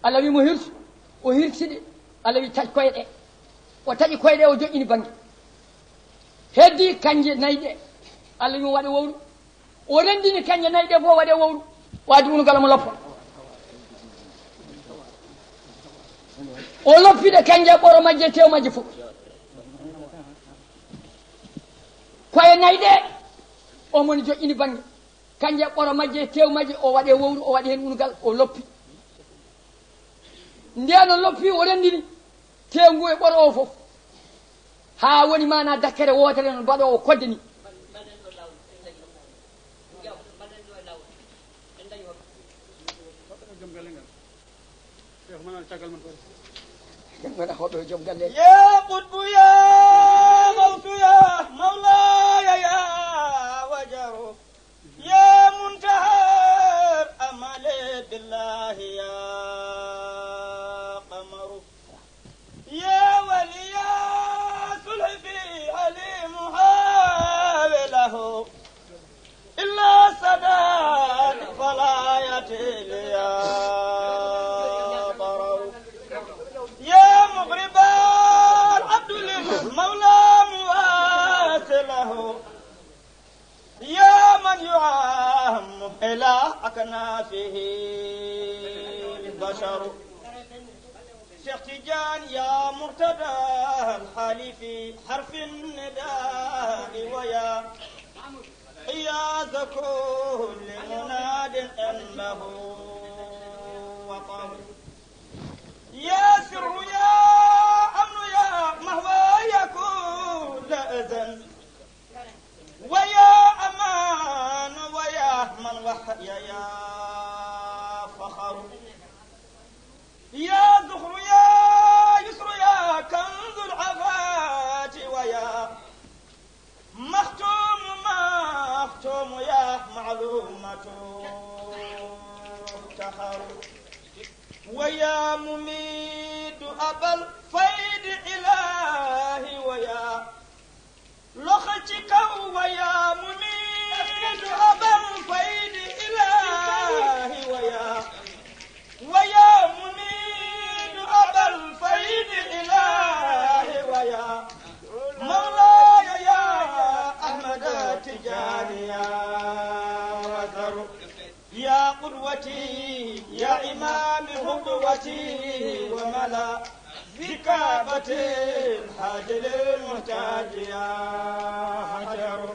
Allah wi mo hirsu o hirsiɗe Allah wi taƴ koyɗe o taƴi koyɗe o joƴƴini banggue heddi kanje nayyi Allah wi mo waɗe wowru o rendini kanje nayyi ɗe fof waɗe wowru waadi unugal mo loppa o loppiɗe kanje ɓoro majje tew majje fof koye nayyi ɗe omoni joƴƴini banggue kanje ɓoro majje tew majje o waɗe wowru o waɗi hen unugal o loppi ndeno loppi o rendini tew ngu e ɓoro o fof ha woni mana dakkere wotere no mbaɗo o kodde ni jangana hoɓe joom galle ya qutbu ya gawsu ya mawlaya ya wajaru ya muntahar amale billahi ya qamaru ya waliya sulhi ali muhawilahu illa sadat fala yatil ya مولى مواسله يا من يعام إلى أكنافه البشر شيخ تيجان يا مرتدى الحالي في حرف النداء ويا حياز كل مناد إنه وطن يا سر يا مهواي كل أذن ويا أمان ويا من وحي يا فخر يا ذخر يا يسر يا كنز العفات ويا مختوم يا معلومة تخر ويا مميت أبا الفيد إلهي ويا لختك ويا مميت أبا الفيد إلهي ويا مميت أبا الفيد إلهي ويا مولاي يا أحمد تجاني يا وزر يا قدوتي يا إمام قدوتي وملا بكابة الحاج للمحتاج يا حجر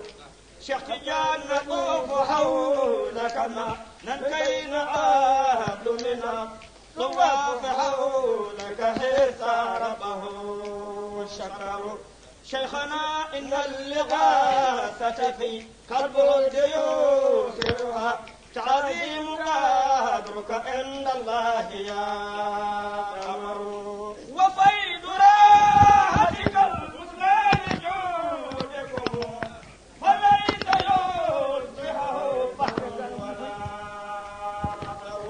شيخ تجان نطوف حولك ما ننكي نعابد منا طواف حولك حيث ربه الشكر شيخنا إن اللغاثة في قلب الديوثها تعظيم قدرك عند الله يا قمر وفيض راحتك المثمر جودكم وليس يصبحه بحر ولا مطر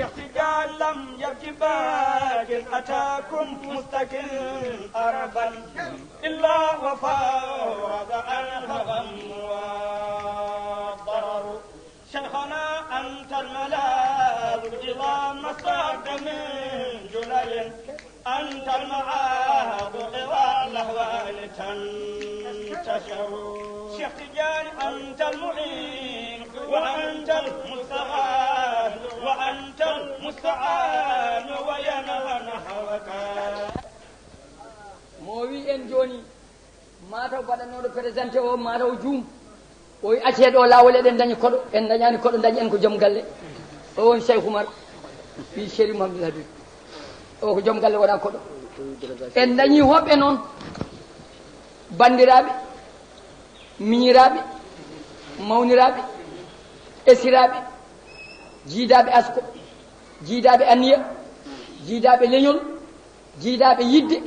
احتجال لم يبك باق أتاكم مستقل أربا إلا وفاوض عنها غم والضرر شيخنا أنت الملاذ إذا مساك من جلل أنت المعاذ إذا الأهوال تنتشر شيخ تجاني أنت المعين وأنت المستعان وينهى نحوك mo wi en joni mataw baɗanoɗo présenté o mataw juum o wi acceɗo lawol eɗen dañi koɗo en dañani koɗo dañi en ko joom galle o woni Cheikh Oumar wi Chéri Mamadou Habib o ko joom galle wona koɗo en dañi hoɓɓe noon bandiraɓe miñiraɓe mawniraɓe esiraɓe jiidaɓe asko jiidaɓe aniya jiidaɓe leñol jiidaɓe yidde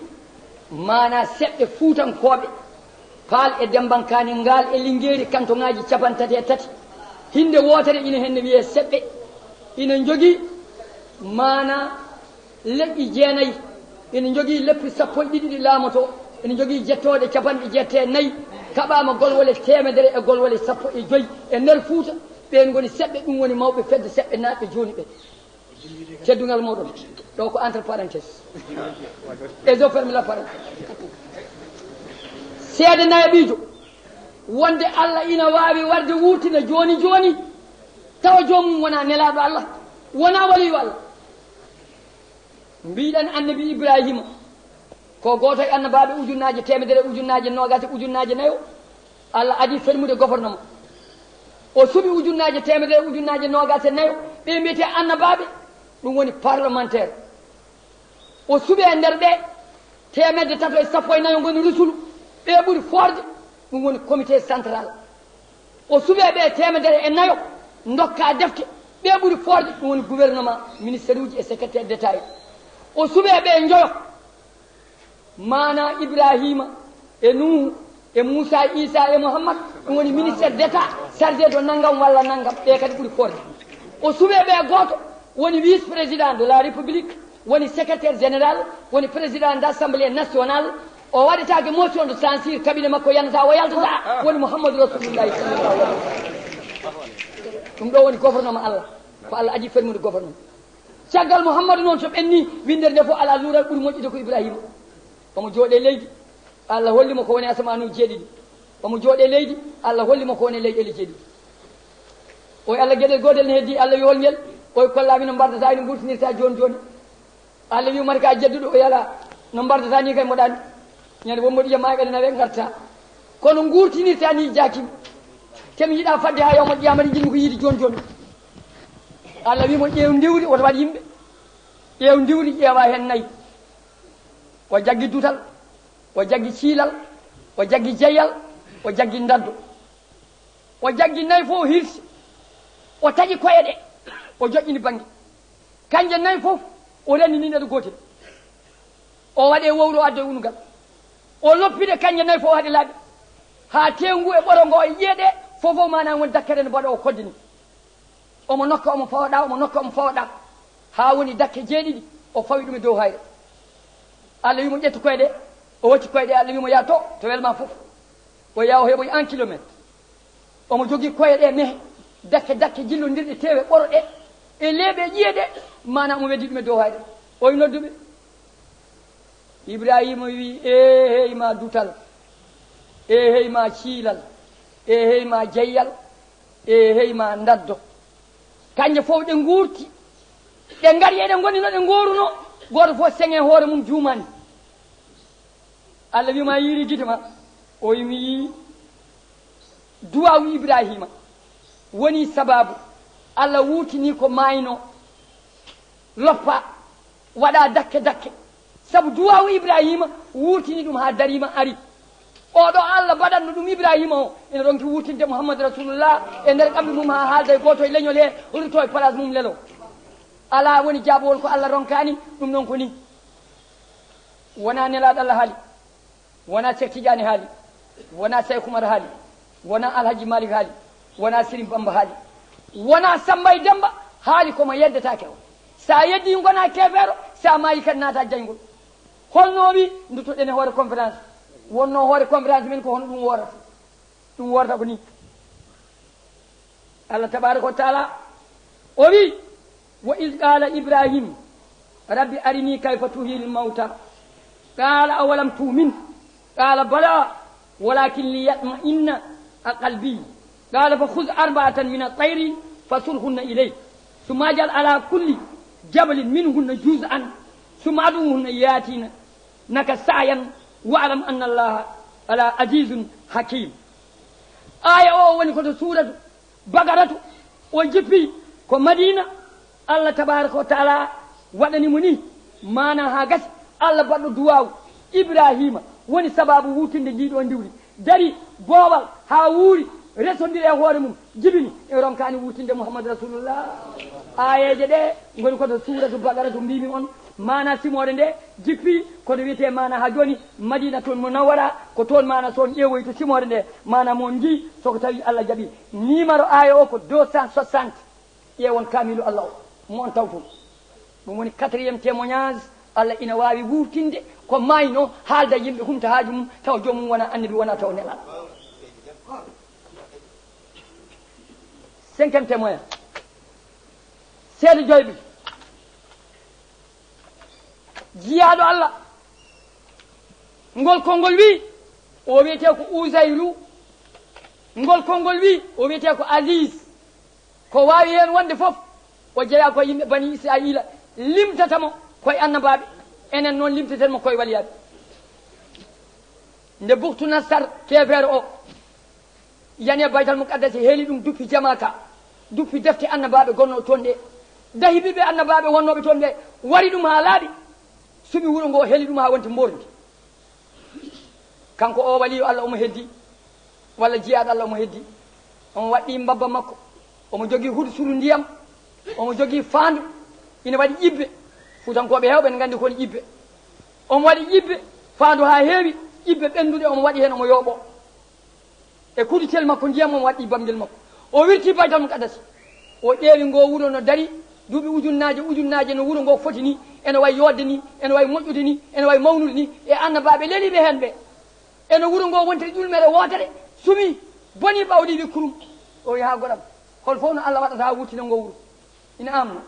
mana seɓɓe fuutankoɓe paal e dembankani ngal e lingueri cantoŋaji 33 hinde wotere ina henne wiye seɓɓe ina jogui mana leƴƴi jeenayyi ina jogui leppi 12 ɗi laamoto ina jogui jettoɗe 74 kaɓama golwole 100 e golwole 15 e nder Fuuta ɓen goni seɓɓe ɗum woni mawɓe fedde seɓɓe naɓe joni ɓe teddungal moɗon ɗo ko entre parenthèse et je ferme la parenthèse seede nayaɓijo wonde Allah ina wawi warde wurtina joni joni tawa jomum wona nelaɗo Allah wona waliyo Allah mbiɗen annabi Ibrahima ko goto e annabaɓe ujunnaje temedere ujunnaje nogate ujunnaje nayo Allah adi fermude gouvernement o suuɓi ujunnaje temedere ujunnaje nogate nayo ɓe mbiyete annabaɓe ɗum woni parlementaire o suuɓi e nder ɓe temedde tato e sappo e nayo goni rusulu ɓe ɓuuri forde ɗum woni comité central o suuɓi ɓe temedere e nayo dokka defte ɓe ɓuuri forde ɗum woni gouvernement ministére uji e secrétaire d' état o suuɓi ɓe joyo mana Ibrahima e Nuhu e Moussa e Isa e Mouhammad ɗum woni ministére d' état chargé de naggam walla naggam ɓe kadi ɓuuri forde o suuɓi ɓe goto woni vice président de la république woni secrétaire général woni président d' assemblée nationale o waɗetake motion de censure cabinet makko yanata o yaltata woni Mouhammadou Rasulullahi sallallahu alih wa sallam ɗum ɗo woni gouvernement Allah ko Allah aji fermude gouvernement caggal Mouhammadou noon so ɓenni windere nde fof ala luural ɓuuri moƴƴude ko Ibrahima omo jooɗe leydi Allah hollimo ko woni asamanuji jeeɗiɗi omo jooɗe leydi Allah hollimo ko woni leyɗele jeeɗiɗi oye Allah gueɗel godel ne heddi Allah wi hol ngel oye kollami no mbardata no gurtinirta joni joni Allah wi mata ka jedduɗo o yala no mbardata ni kay moɗani ñande wonmoɗi yamma ɓeɗe nawe garta kono gurtinirta ni jakimi temi yiiɗa fadde ha yawma qiyama ɗi jinmi ko yiide joni joni Allah wimo ƴeew ndiwri woto waɗ yimɓe ƴeew ndiwri ƴeewa hen nayyi o jaggi dutal o jaggi ciilal o jaggi jeeyal o jaggi ndaddo o jaggi nayyi fof hirsi o taƴi koye ɗe o joƴƴini banggue kanje nayyi fof o renni ni ɗeɗo gotel o waɗe wowro adde unugal o loppide kanje nayyi fof haade laaɓi ha tewngu e ɓoro ngo e ƴeeɗe fofo mana woni dakkere nde mbaɗa o koddini omo nokka omo fawaɗa omo nokka omo fawaɗa ha woni dakke jeeɗiɗi o fawi ɗum e dow hayre Allah wimo ƴettu koye ɗe o wacci koye ɗe Allah wimo ya to welma fof o yaha o heeɓoy 1 kilométre omo jogui koye ɗe mehe dakke jillodirɗe tewe ɓoro ɗe e leeɓe ƴiyeɗe mana omo weddi ɗum e dow hayre oye nodduɓe Ibrahima wi hey ma dutal hey ma ciilal hey ma jeyyal hey ma ndaddo kanje fof ɗe guurti ɗe gari eɗe goni no ɗe goruno goto fof seŋe hoore mum juumani Allah wima yiiri guite ma o yimi yi duwawu Ibrahima woni sababu Allah wuutini ko mayno loppa waɗa dakke saabu duwawu Ibrahima wuutini ɗum ha darima ari oɗo Allah baɗanno ɗum Ibrahima o ene ronki wuutinde Mouhammadou Rasulullah e nder kamɓe mum ha haalda e goto e leñol he ruto e place mum lelo ala woni jaabowol ko Allah ronkani ɗum noon ko ni wona nelaɗo Allah haali wona Cheikh Tidiane haali wona Cheikh Oumar haali wona Alhaji Malik haali wona Serigne Bamba haali wona Samba e Demba haali komo yeddetake o sa yeddi gona keɓeero sa maayi kadi naata jayngol holno wi dutoɗen e hoore conférence wonno hoore conférence men ko hono ɗum worata ko ni Allah tabaraka wa taala o wi wa id qala Ibrahim rabbi arini kayfa tuhil mawta qala awalam tumin qala bala walakin liyatma'inna qalbi qala fa khudh arba'atan min at-tayri fasulhunna ilayk thumma jal ala kulli jabalin minhunna juz'an thumma ad'uhunna yatina naka sa'yan wa'lam anna allaha ala azizun hakim aya o woni koto suratu bagaratu o jippi ko Madina Allah tabaraka wa taala waɗani mo ni mana ha gasi Allah baɗɗo duwawu Ibrahima woni sababu wutinde ndiɗo ndiwri dari boowal ha wuuri resodiri e hoore mum jibini e ronkani wutinde Mouhammadou Rasulullah ayeje ɗe goni koto suratu bagaratu mbimi on mana simore nde jippi koto wiyete mana ha joni Madina toon Munawwara ko toon mana toon ƴeewoy to simore nde mana mon ji soko tawi Allah jaaɓi numéro aya o ko 260 ƴeewon kamilu Allah o mon taw toon ɗum woni 4e témoignage Allah ina wawi wurtinde ko mayno haalda yimɓe humta haaju mum taw jomum wona annabi wona taw nelal 5e témoin seeɗa joyɓe jiyaɗo Allah ngol konngol wi o wiyete ko Ouzayru ngol konngol wi o wiyete ko Aziz ko wawi hen wonde fof o jeeya ko yimɓe bani Israila limtatamo koye annabaɓe enen noon limtatenmo koye waliyaɓe nde Buktu Nassar kefere o yani e Baytal Muqaddasi heeli ɗum duppi jamaka duppi defte annabaɓe gonnoɓe toon ɗe dahi ɓiɓe annabaɓe wonnoɓe toon ɓe wari ɗum ha laaɓi suɓi wuuro ngo heeli ɗum ha wonti mbordi kanko o waliyo Allah omo heddi walla jiyaɗo Allah omo heddi omo waɗɗi mbabba makko omo jogui huuɗo suru ndiyam omo jogui faandu ina waɗi ƴibbe fuutankoɓe hewɓe ne gandi koni ƴibbe omo waɗi ƴibbe faandu ha heewi ƴibbe ɓenduɗe omo waɗi hen omo yooɓo e kuditel makko ndiyam omo waɗɗi bamdel makko o wirti Baytal Muqaddasi o ƴeewi ngo wuuro no dari duuɓi ujunnaje no wuuro ngo foti ni ene wayi yodde ni ene wayi moƴƴude ni ene wayi mawnude ni e annabaɓe leliɓe hen ɓe ene wuuro ngo wontere ƴulmere wotere sumi boni ɓawɗiɓe kurum o wi ha goɗam hol fof no Allah waɗata ha wurtina ngo wuuro ina amno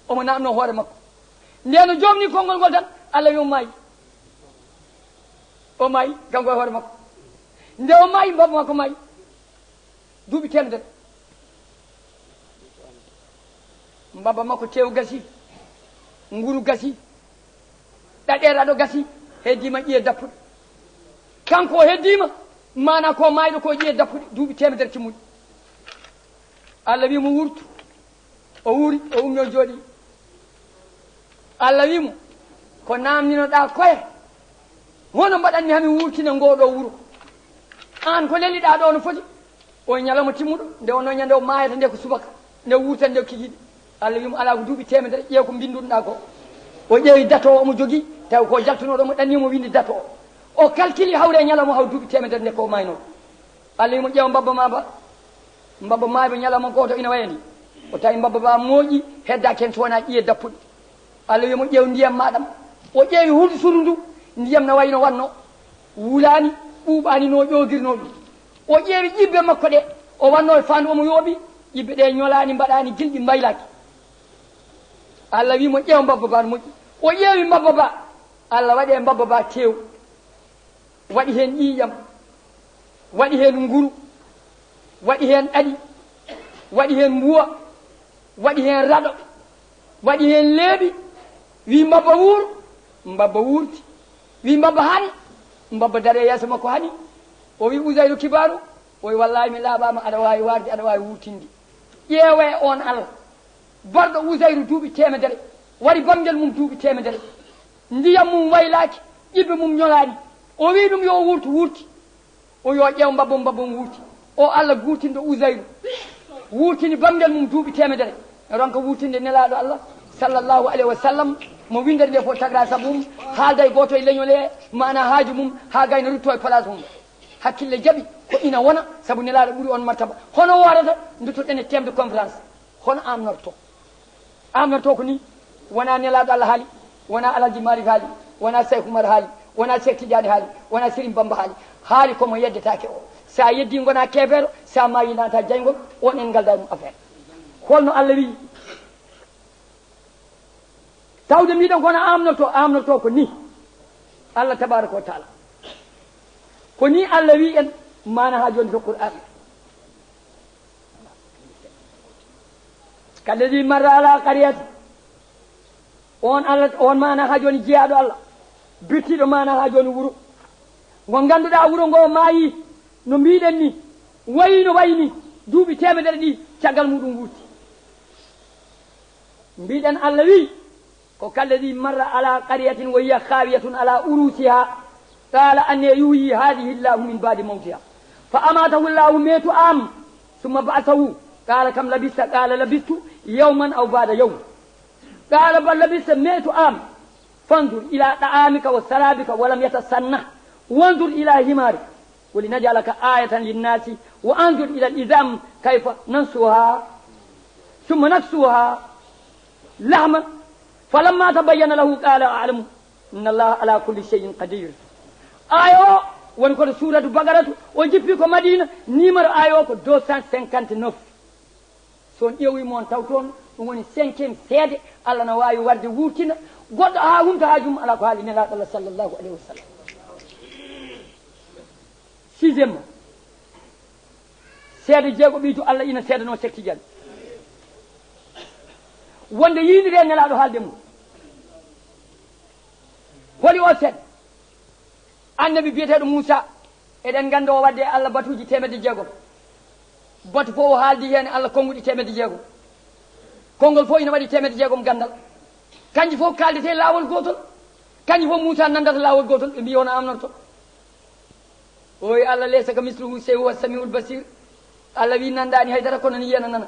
omo namno hoore makko ndeno jomni konngol ngol tan Allah wi o maayi kanko e hoore makko nde o maayi mbabba makko maayi duuɓi temedere mbabba makko tew gasi nguru gasi ɗaɗeraɗo gasi heddima ƴiye dappuɗe kanko o heddima mana ko mayɗo ko ƴiye dappuɗe duuɓi temedere timmuɗi Allah wimo wurtu o wuuri o ummi o jooɗi Allah wimo ko namdinoɗa koye hono mbaɗanmi hami wurtina ngoɗo wuuro an ko leliɗa ɗo no foti o ñalawma timmuɗo nde wonno ñande o mayata nde ko subaka nde wurtan nde kikiɗe Allah wimo ala ko duuɓi temedere ƴeew ko mbinduɗa ko o ƴeewi dato o omo jogui taw ko jaltunoɗo mo ɗannimo winde dato o calcule hawre ñalawma haw duuɓi temedere nde ko mayno Allah wimo ƴeew mbabba mayba ñalawma goto ina wayani o tawi mbabba ba mooƴi heddaki hen so wona ƴiye dappuɗe Allah wimo ƴeew ndiyam maɗam o ƴeewi huuɗo suru ndu ndiyam no wayno wanno wulani ɓuuɓani no ƴogirno ɗum o ƴeewi ƴibbe makko ɗe o wanno e fandu omo yooɓi ƴibbe ɗe ñolani mbaɗani gilɗi mbaylaki Allah wimo ƴeew mbabba ba no moƴƴi o ƴeewi mbabba ba Allah waɗi e mbabba ba tew waɗi hen ƴiƴam waɗi hen nguru waɗi hen ɗaɗi waɗi hen mbuwa waɗi hen raɗo waɗi hen leeɓi wi mbabba wuur mbabba wuurti wi mbabba hani mbabba dare yeeso makko hani o wi Ouzayru kibaru o wi wallahi mi laaɓama aɗa wawi warde aɗa wawi wurtinde ƴeewe on Allah barɗo Ouzayru duuɓi temedere wari bamdel mum duuɓi temedere ndiyam mum waylaki ƴibbe mum ñolani o wi ɗum yo wurti o yo ƴeew mbabba wurti o Allah gurtindo Ouzayru wurtini bamdel mum duuɓi temedere ronka wurtinde nelaɗo Allah sallallahu alayhi wa sallam mo windere nde fof tagra sabu mum haalda e goto e leñol he mana haaju mum ha gayno rutto e place mum hakkille jaaɓi ko ina wona saabu nelaɗo ɓuuri on martaba hono warata duttoɗen e temde conférence hono amnorto ko ni wona nelaɗo Allah haali wona Alhaji Malick haali wona Cheikh Oumar haali wona Cheikh Tidiane haali wona Serigne Bamba haali komo yeddetake o sa yeddi gona keefeero sa mayi nata jayngol on en galda ɗum affaire holno Allah wi tawde mbiɗen kono amnoto ko ni Allah tabaraka wa taala ko ni Allah wi en mana ha joni to Qur'an kalladi marra ala qaryati on Allah on mana ha joni jeeyaɗo Allah bittiɗo mana ha joni wuuro ngo ganduɗa wuuro ngo maayi no mbiɗen ni wayno wayni duuɓi temedere ɗi caggal muɗum wurti mbiɗen Allah wi ko kalladi marra ala qaryatin wa hiya khawiyatun ala urusiha qala anne yuhyi hadihi llahu min ba'di mawtiha fa amatahu llahu mi'atu am thumma ba'athahu qala kam labista qala labistu yawman aw ba'da yawm qala bal labista mi'atu am fanzur ila ta'amika wa sarabika wa lam yatasanna wanzur ila himarika ولنجعلك آية للناس وأنظر إلى الإذام كيف ننسوها ثم نكسوها لحما فلما تبين له قال أعلم إن الله على كل شيء قدير آيو ونقول سورة بقرة وجيبكم مدينة نمر آيو 259 سون يوي مون تاوتون woni 5e seede Allah na wawi warde wurtina goɗɗo ha hunta hajum ala ko haali nelaɗo Allah sallllahu alayhi wa sallam. sixiémement seede jeego ɓiytu Allah ina seedano Cheikh Tidiane wonde yiinire nelaɗo haalde mum holi o seeɗa annabi biyeteɗo Moussa eɗen ganda o wadde Allah batuji 600 batu fof o haaldi hen Allah konnguɗi 600 konngol fof ina waɗi 600 gandal kanji fof kaldete lawol gotol kanji fof Moussa nandata lawol gotol ɓe mbi wona amnorto oyi Allah laysa ka misluhu shay'un huwa samiul basir Allah wi nandani haydara kono ni yiyana nana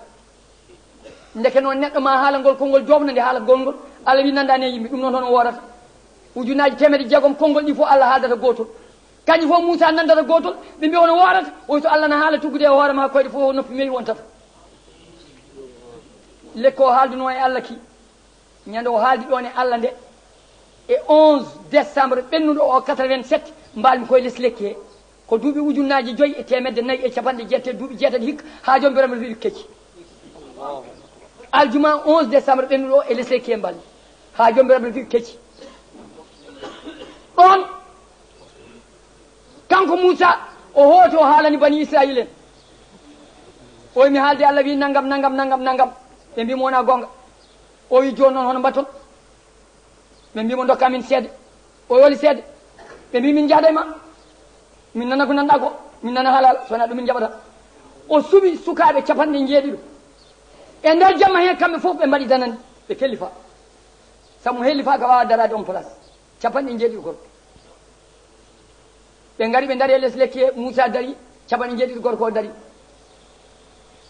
ndeke noon neɗɗo ma haala ngol konngol jofnande haala gongol Allah wi nandani e yimɓe ɗum noon toon o wodata ujunaji 600 konngol ɗi fof Allah haaldata gotol kanji fof Moussa nandata gotol ɓe mbi wono worata oy so Allah na haala tuggude e hoore ma koyɗe fof noppi meyi wontata lekko o haalduno e Allah ki ñande o haaldi ɗon e Allah nde e 11 décembre ɓennuɗo o 87 mbalmi koye less lekki he ko duuɓi ujunaji 5 e 470 duuɓi 6 hikka ha jom mbirama wiɗi kecci aljuma 11 décembre ɓennuɗo o e less lekki he mbalmi ha jom mbirama wiɗi kecci ɗon kanko Moussa o hooti o haalani bani Israil en oy mi haalde Allah wi naggam ɓe mbimo wona gonga o wi joni noon hono mbatton ɓe mbimo dokka min seede o woli seede ɓe mbi min jaaɗa e ma min nana ko nanɗa ko min nana haalala sowona ɗum min jaɓata o suɓi sukaɓe 90 e nder jamma hen kamɓe fof ɓe mbaɗi danani ɓe kelli fa sabu helli fa ka wawa darade on place 90 gorko ɓe gari ɓe dari e less lekki he Moussa dari 90 gorko o dari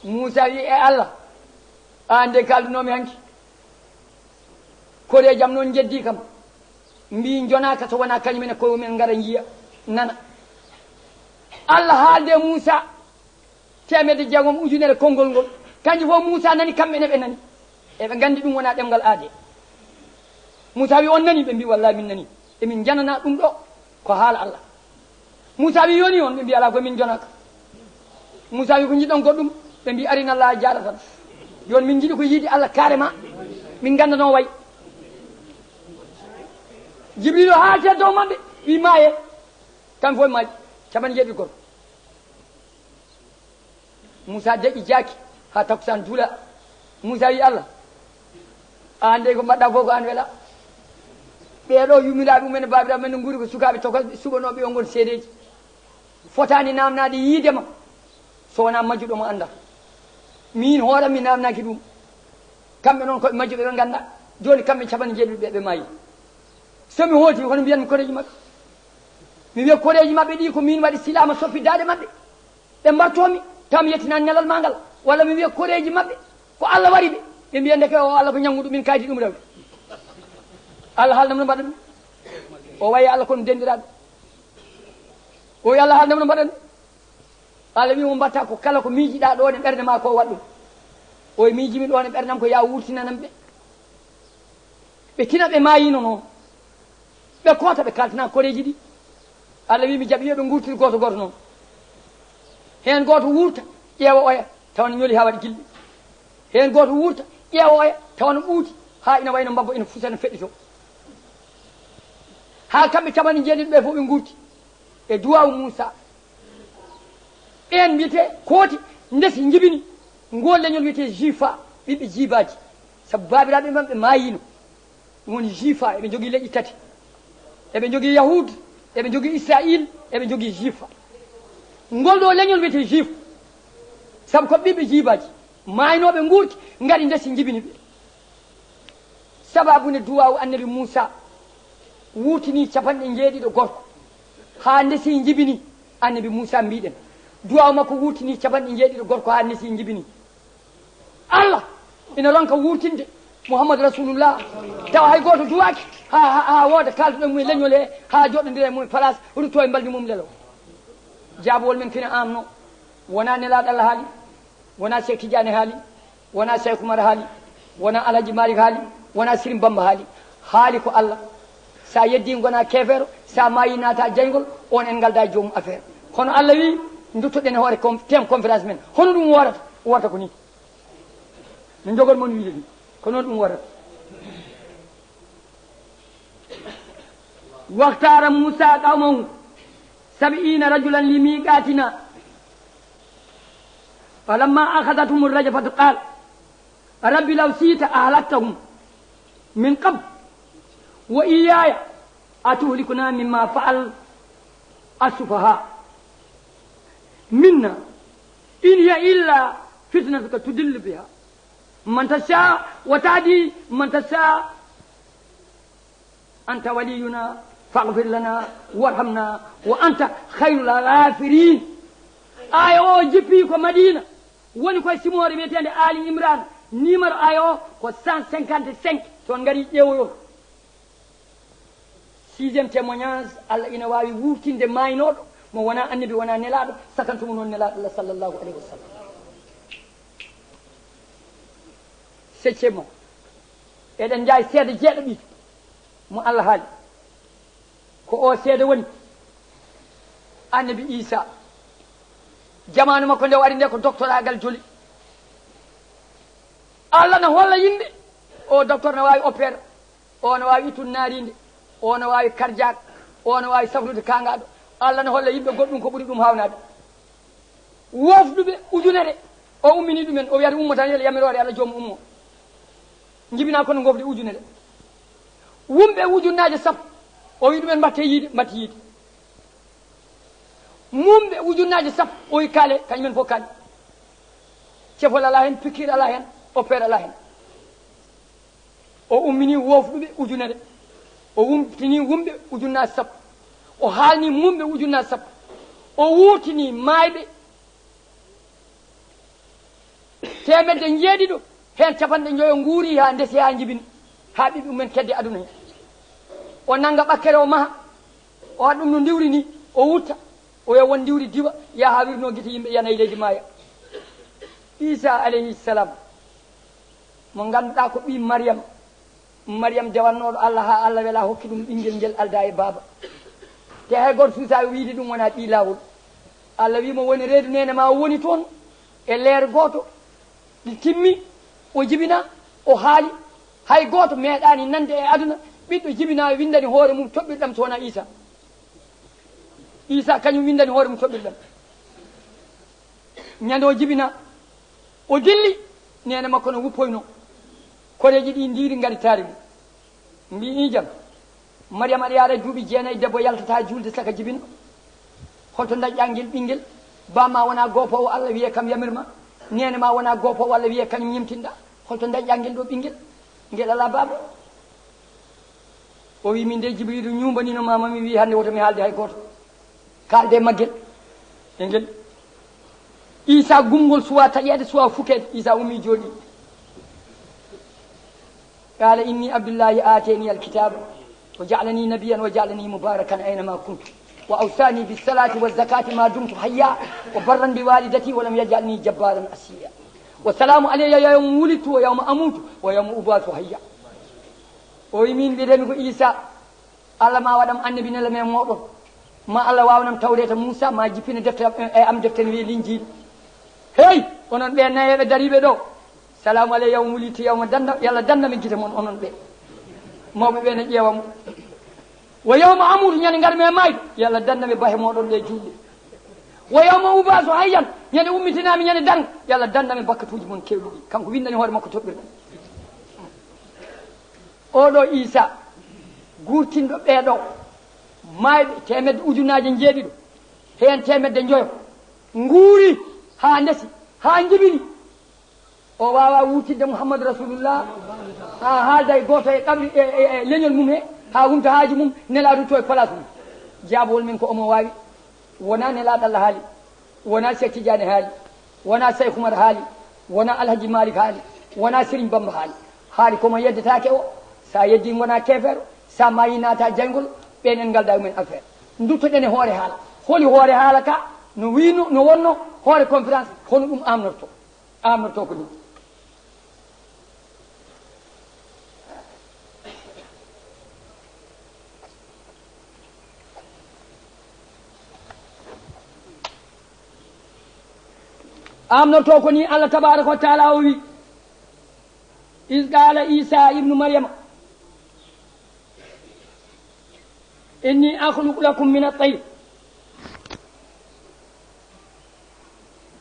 Moussa wi e Allah an de kaldunomi hanki kore jam noon jeddi kam mbi jonaka so wona kañumen ko men gara jiiya nana Allah haalde Moussa 600 ujunere konngol ngol kanji fof Moussa nani kamɓe ne ɓe nani eɓe gandi ɗum wona ɗemgal aade Moussa wi on nani ɓe mbi wallahi min nani emin janana ɗum ɗo ko haala Allah Moussa wi yoni on ɓe mbi ala komin jonaka Moussa wi ko jiɗɗon goɗɗum ɓe mbi arina Allah jaara tan joni min jiiɗi ko yiide Allah carrément min gandano way Jibril o haate dow maɓɓe wi maaye kamɓe fof maaji 7 gorko Moussa deƴƴi jaaki ha takkusan duula Moussa wi Allah an de ko mbaɗɗa fof ko an weela ɓeeɗo yummiraɓe mumen e babiraɓe men guuri ko sukaɓe tokosɓe suɓanoɓe o gon seedeji fotani namnade yiidema so wona majjuɗo mo anda min hooram mi namnaki ɗum kamɓe noon koɓe majjuɓe ɓe ganda joni kamɓe 90 ɓe maayi somi hooti hono mbiyanmi koreji maɓɓe mi wiya koreji maɓɓe ɗi ko min waɗi silama soppi dade maɓɓe ɓe mbartomi taw mi yettinani nelal ma ngal walla mi wiya koreji maɓɓe ko Allah wari ɓe ɓe mbiya ndeke o Allah ko ñamguɗo min kayti ɗum rewde Allah haalnam no mbaɗa ɗum o wayi Allah kono dendiraɗo o wi Allah haalnam no mbaɗa ɗum Allah wi mo mbatta ko kala ko miijiɗa ɗon e ɓerde ma ko waɗ ɗum oye miijimi ɗon e ɓerdam ko ya wurtinanam ɓe tina ɓe mayino noon ɓe koota ɓe kaltana koreji ɗi Allah wi mi jaɓi yo ɓe gurtiri goto noon hen goto wurta ƴeewa oya tawa no ñoli ha waɗi gilɗi hen goto wurta ƴeewa oya tawa no ɓuuti ha ina wayno mbabbo ina fusana feɗɗito ha kamɓe 90 ɓe fof ɓe gurti e duwawu Moussa ɓen mbiyete kooti ndesi jibini ngol leñol wiyete jifa ɓiɓɓe jibaji saabu babiraɓe mamɓe mayino ɗum woni jifa eɓe jogui leƴƴi 3 eɓe jogui yahude eɓe jogui Israil eɓe jogui jifa ngol ɗo leñol wiyete jif saabu ko ɓiɓɓe jibaji maynoɓe gurti gaari ndesi jibini ɓe sababu ne duwawu annabi Moussa wurtini 90 gorko ha ndesi jibini annabi Moussa mbiɗen duwawu makko wurtini 90 gorko ha ndesi jibini Allah ina ronka wurtinde Mouhamadou Rasulullah tawa hay goto duwaki ha wooda kalduɗo mum e leñol he ha joɗodira e mum e place rutto e mbaldi mum lelo jaabowol men kene amno wona nelaɗo Allah haali wona Cheikh Tidiane haali wona Cheikh Oumar haali wona Alhaji Malik haali wona Sirim Bamba haali ko Allah sa yeddi gona kefero sa mayi naata jaygol on en galda joomum affaire hono Allah wi duttoɗen hoore tem conférence men hono ɗum worata ko ni no jogol mon wiide ni ko noon ɗum worata واختار موسى قومه 70 رجلا لميقاتنا فلما أخذتهم الرجفة قال رب لو شئت أهلكتهم من قبل وإياي أتهلكنا مما فعل السفهاء منا إن هي إلا فتنتك تدل بها من تشاء وتهدي من تشاء أنت ولينا فاغفر لنا وارحمنا وأنت خير الغافرين آيو جيبي كو مدينة woni koye simore wiyetende Ali Imran numéro ayo ko 155 toon ngari ƴeewoyo 6e témoignage Allah ina wawi wuftinde maynoɗo mo wona annabi wona nelaɗo sakantumo noon nelaɗo Allah sallllahu alayhi wa sallam 7e eɗen jawi seeɗa jeeɗo ɓi mo Allah haali ko o seeɗa woni annabi Isa jamanu makko nde wari nde ko doctoragal joli Allah no holla yimɓe o docteur no wawi opére o no wawi ittude naarinde o no wawi cardiaque o no wawi safrude kangaɗo Allah no holla yimɓe goɗɗum ko ɓuuri ɗum hawnade wofduɓe ujunere o ummini ɗumen o wiyata ummo tan yele yamirore Allah joomum ummo jibina kono gofde ujunere wumɓe ujunnaje sappo o wi ɗumen mbatte yiide mbatti yiide mumɓe ujunnaje sappo o wi kaale kañumen fof kaali cefol ala hen pikkir ala hen opére ala hen o ummini wofɗuɓe ujunere o wumtini wumɓe ujunnaje sappo o haalni mumɓe ujunnaje sappo o wurtini mayɓe temedde jeeɗiɗo hen capanɗe joyo nguuri ha ndesi ha jibini ha ɓiɓe mumen kedde aduna hen o nanga ɓakkere o maaha o waɗa ɗum no ndiwri ni o wutta o yo won ndiwri diwa ya ha wirno guite yimɓe yana e leydi maya Isa alayhi salam mo ganduɗa ko ɓi Maryam jawannoɗo Allah ha Allah wela hokki ɗum ɓinguel ngel alda e baba te hay goto suusa wiide ɗum wona ɓi lawol Allah wimo woni reedu nene ma woni toon e leer goto ɗi timmi o jibina o haali hay goto meeɗani nande e aduna ɓiɗɗo jibina windani hoore mum toɓɓirɗam so wona Isa kañum windani hoore mum toɓɓirɗam ñande o jibina o dilli nene makko no wuppoyno koreji ɗi ndiri ngari taari mum mbi jam Mariama aɗa yaara duuɓi 9 debbo yaltata julde saka jibina holto daƴƴa ɓinguel bamma wona gopowo Allah wiye kam yamirma nene ma wona gopowo Allah wiye kañum ñimtinɗa holto daƴƴa ɗo ɓinguel ngel ala baba o wi min de Jibrilu ñumbanino mama mi wi hande woto mi haalde hay goto kalde maggel e ngel Isa gumgol suwa taƴede suwa fukede Isa ummi jooɗi qala inni abdullahi ateni alkitaba wa ja'alani nabiyyan wa ja'alani mubarakan aynama kuntu wa awsani bis-salati waz-zakati ma dumtu hayya wa barran bi walidati wa lam yaj'alni jabbaran asiya wa salamu alayya yawma wulidtu wa yawma amutu wa yawma ub'athu hayya o wi min mbiyetemi ko Isa Allah ma waɗam annabi nela men moɗon ma Allah wawnam tawreta Moussa ma jippina deftere e am deftere wiye Linjil hey onon ɓe nayeɓe dariɓe ɗo salamu aley yawma wulidtu yawma danda yallah dandami guite moon onon ɓe mawɓe ɓe ne ƴeewam wo yawma amudu ñande garmi e maydo yallah dandami bahe moɗon ɗe julɗe wo yawma ubaso hayyan ñande ummitinami ñande danga yallah dandami bakkatuji moon kewɗiɗi kanko windani hoore makko toɓɓirɗam oɗo Isa gurtinɗo ɓeeɗo mayɓe temedde ujunnaje jeeɗiɗo hen temedde joyo nguuri ha ndesi ha jibini o wawa wurtidde Mouhammadou Rasulullah ha haalda e goto e ɗamri e leñol mum he ha humta haaji mum nelaɗo to e place mum jaabowol min ko omo wawi wona nelaɗo Allah haali wona Cheikh Tidiane haali wona Cheikh Oumar haali wona Alhaji Malick haali wona Serigne Bamba haali komo yeddetake o sa yeddi gona kefeero sa mayi naata jayngol ɓenen galda mumen affaire duttoɗen e hoore haala holi hoore haala ka no wino no wonno hoore conférence hono ɗum amnorto ko ɗum amnorto ko ni Allah tabaraka wa taala o wi is qala Isa ibnu Maryama inni akhluqu lakum min at-tayr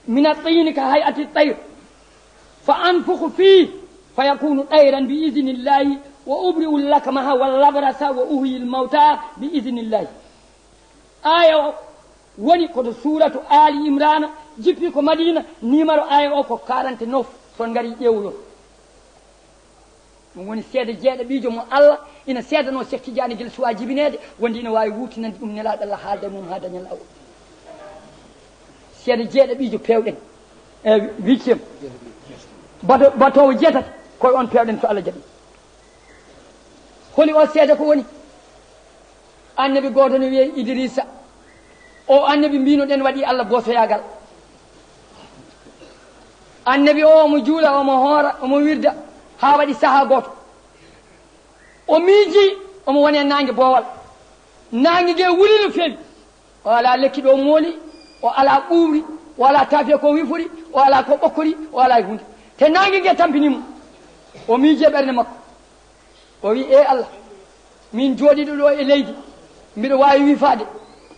من الطين كهيئة الطير فأنفخ فيه فيكون طيرا بإذن الله وأبرئ اللكمة واللبرس وأحيي الموتى بإذن الله آية وني كود سورة آل عمران جيبي كو مدينة نيمارو آية أو كو 49 سون غاري ƴewlo ɗum woni seeɗa jeeɗa ɓiijo mo Allah ina seedano Cheikh Tidiane guila suwa jibinede wondi ina wawi wutinande ɗum nelaɗo Allah haalde mum ha dañal awol seeɗa jeeɗa ɓiijo pewɗen e 8e batowo jeetata koye on pewɗen so Allah jaɓi holi o seeda ko woni annabi goto ne wiye Idrissa o annabi mbinoɗen waɗi Allah bosoyagal annabi o omo juula omo hoora omo wirda ha waɗi saaha goto o miiji omo woni e nangue boowal nangue gue wuli no feewi o ala lekki ɗo mooli o ala ɓuuri o ala taafiya ko wifori o ala ko ɓokkori o ala hunde te nangue gue tampinimo o miije ɓerde makko o wi Allah min jooɗiɗo ɗo e leydi mbiɗo wawi wifade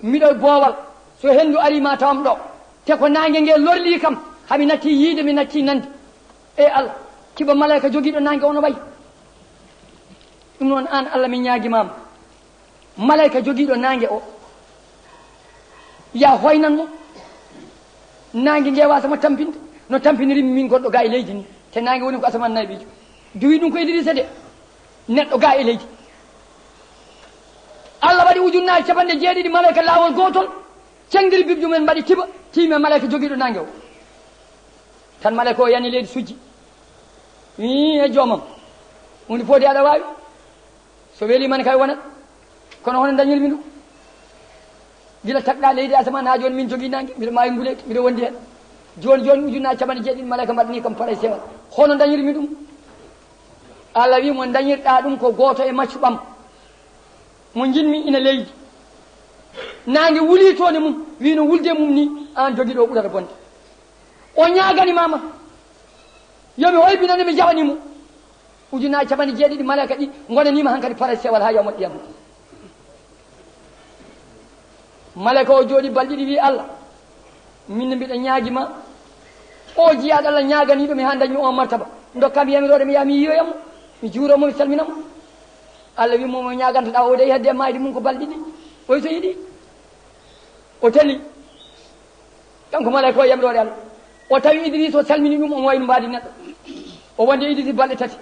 mbiɗo boowal so hendu ari ma tawam ɗo te ko nangue gue lorli kam hami natti yiide mi natti nande Allah kiba malaika jogiiɗo nangue ono wayi ɗum noon an Allah min ñaaguimama malaika jogiiɗo nangue o ya hoynanmo nangue gue wasamo tampinde no tampinirimi min goɗɗo ga e leydi ni te nangue woni ko asaman nayɓijo duwi ɗum ko Idrissa de neɗɗo ga e leydi Allah waɗi ujunnaji 70 malaika lawol gotol cengdiri bibjo men mbaɗi tiba tiime malaika jogiiɗo nangue o tan malaika o yani leydi sujji e joomam hunde foodi aɗa wawi so welimani kay wonat kono hono dañirmi ɗum gila takɗa leydi asaman ha joni min jogui nangue mbiɗo mawi nguleyki mbiɗo wondi hen joni ujunnaji 70 malaika mbaɗani kam paray sewal hono dañirmi ɗum Allah wi mo dañirɗa ɗum ko goto e maccu ɓam mo jinmi ina leydi nangue wuli toone mum wino wulde mum ni an joguiɗo ɓurata bonde o ñagani mama yomi hoybinane mi jawanimo ujunnaji 70 malaika ɗi gonanima hankkadi paray sewal ha yawmal qiyama malaika o jooɗi balɗiɗi wi Allah minne mbiɗa ñaaguima o jiyaɗo Allah ñaganiɗomi ha dañmi on martaba dokkam yamirode mi yaha mi yiyoyamo mi juuromo mi salminamo Allah wi momo ñagantoɗa o de hedde maydi mum ko balɗiɗi oy so yiiɗi o teli kanko malaika o yamirode Allah o tawi Idrissa o salmini ɗum omo wayno mbadi neɗɗo o wonde Idrissa balɗe tati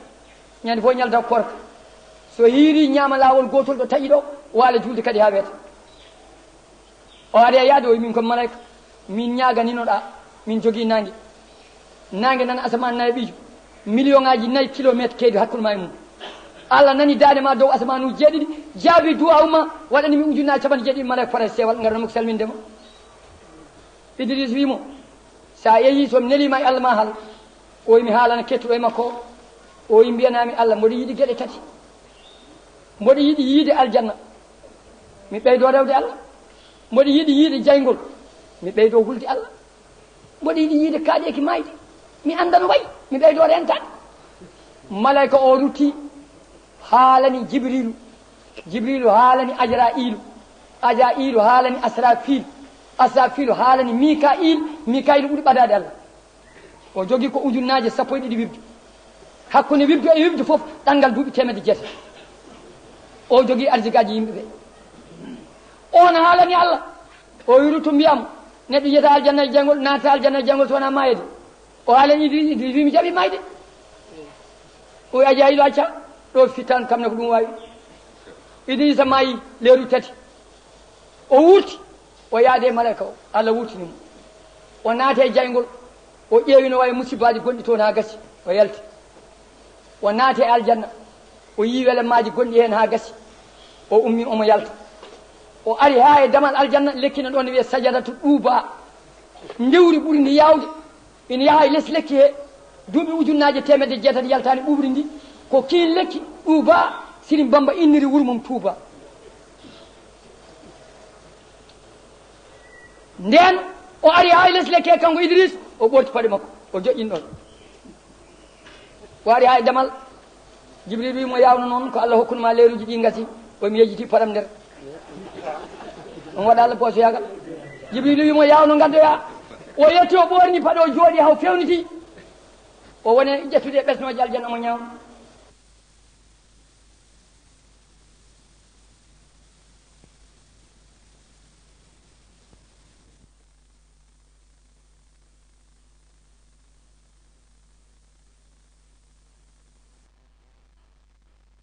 ñande fof ñalata korka so hiiri ñaama lawol gotol ɗo taƴi ɗo o ala julde kadi ha weeta o ari a yaade o wi min komi malaika min ñaganinoɗa min jogui nangue nan asaman nayɓijo million ngaji 4 kilométre keedi hakkude ma e mum Allah nani daade ma dow asaman uji 7 jaabi duwaw ma waɗanimi ujunnaji 70 malaika paray sewal garano ko salmindema Idrissa wimo sa yeehi somi nelima e Allah ma haal o wi mi haalana kettuɗo e makko o wi mbiyanami Allah mboɗo yiiɗi gueɗe tati mboɗo yiiɗi yiide aljanna mi ɓeydo rewde Allah mboɗo yiiɗi yiide jaygol mi ɓeydo hulde Allah mboɗo yiiɗi yiide kaaƴeki mayde mi anda no wayi mi ɓeydo rentade malaika o rutti haalani jibrilu haalani ajrailu haalani asrafilu haalani mikail ɓuuri ɓadade Allah o jogui ko ujunnaje 12 wibde hakkude wibde e wibde foof ɗanngal duuɓi 100 o jogui arsigaji yimɓeɓe on haalani Allah o wiruto mbiyam neɗɗo yiyata aljanna e janngol naata aljanna e janngol sowona mayede o haalani Idrissa mi jaɓi mayde o aji haylo acca ɗo fittan kamne ko ɗum wawi Idrissa mayi leeru tati o wurti o yaade e malaika o Allah wurtinimo o naata e jayngol o ƴeewi no wawi musibaji gonɗi toon ha gasi o yalti o naata e aljanna o yi welemaji gonɗi hen ha gasi o ummi omo yalta o ari ha e damal aljanna lekkina ɗon ne wiye sajadatu ɗuuba jewri ɓuri ndi yawde ina yaha e less lekki he duuɓi ujunnaje 100 yaltani ɓuɓri ndi ko kiin lekki ɗuuba Sirim Bamba inniri wuro mum Touba nden o ari ha e less lekki he kanko Idrissa o ɓorti paɗe makko o joƴƴin ɗon o ari ha e damal Jibril wimo yawno noon ko Allah hokkunoma leeruji ɗi gasi omi yejjiti paɗam nder on waɗa Allah posoyagal Jibrilu wimo yawno gaddoya o yetti o ɓorni paɗo jooɗi haw fewniti o woni ƴettude ɓesnoje aljanna omo ñawno